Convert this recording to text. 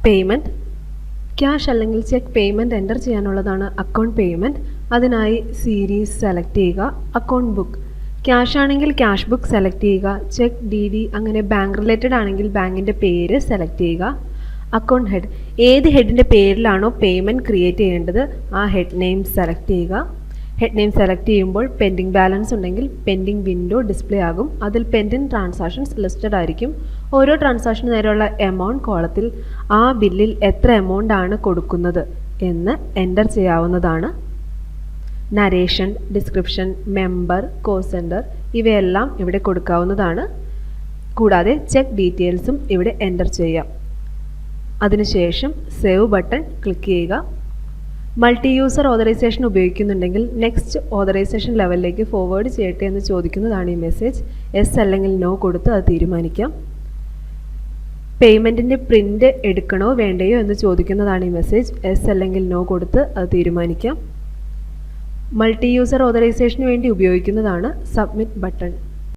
Payment. Cash അല്ലെങ്കിൽ cheque payment enter ചെയ്യാനുള്ളതാണ് account payment. അതിനായി സീരീസ് സെലക്ട് ചെയ്യുക. Account book. ക്യാഷ് ആണെങ്കിൽ ക്യാഷ് ബുക്ക് സെലക്ട് ചെയ്യുക. ചെക്ക്, DD അങ്ങനെ ബാങ്ക് റിലേറ്റഡ് ആണെങ്കിൽ ബാങ്കിൻ്റെ പേര് സെലക്ട് ചെയ്യുക. Account head. ഏത് ഹെഡിൻ്റെ പേരിലാണോ പേയ്മെൻറ്റ് ക്രിയേറ്റ് ചെയ്യേണ്ടത് ആ ഹെഡ് നെയിം സെലക്ട് ചെയ്യുക. ഹെഡ് നെയിം സെലക്ട് ചെയ്യുമ്പോൾ പെൻഡിങ് ബാലൻസ് ഉണ്ടെങ്കിൽ പെൻഡിങ് വിൻഡോ ഡിസ്പ്ലേ ആകും. അതിൽ പെൻഡിങ് ട്രാൻസാക്ഷൻസ് ലിസ്റ്റഡ് ആയിരിക്കും. ഓരോ ട്രാൻസാക്ഷന് നേരെയുള്ള എമൗണ്ട് കോളത്തിൽ ആ ബില്ലിൽ എത്ര എമൗണ്ട് ആണ് കൊടുക്കുന്നത് എന്ന് എൻ്റർ ചെയ്യാവുന്നതാണ്. Narration, description, member, cost centre ഇവയെല്ലാം ഇവിടെ കൊടുക്കാവുന്നതാണ്. കൂടാതെ ചെക്ക് ഡീറ്റെയിൽസും ഇവിടെ എൻ്റർ ചെയ്യാം. അതിനുശേഷം സേവ് ബട്ടൺ ക്ലിക്ക് ചെയ്യുക. മൾട്ടി യൂസർ ഓതറൈസേഷൻ ഉപയോഗിക്കുന്നുണ്ടെങ്കിൽ നെക്സ്റ്റ് ഓതറൈസേഷൻ ലെവലിലേക്ക് ഫോർവേഡ് ചെയ്യട്ടെ എന്ന് ചോദിക്കുന്നതാണ് ഈ മെസ്സേജ്. യെസ് അല്ലെങ്കിൽ നോ കൊടുത്ത് അത് തീരുമാനിക്കാം. പേയ്മെൻറ്റിൻ്റെ പ്രിൻ്റ് എടുക്കണോ വേണ്ടയോ എന്ന് ചോദിക്കുന്നതാണ് ഈ മെസ്സേജ്. യെസ് അല്ലെങ്കിൽ നോ കൊടുത്ത് അത് തീരുമാനിക്കാം. മൾട്ടി യൂസർ ഓതറൈസേഷന് വേണ്ടി ഉപയോഗിക്കുന്നതാണ് സബ്മിറ്റ് ബട്ടൺ.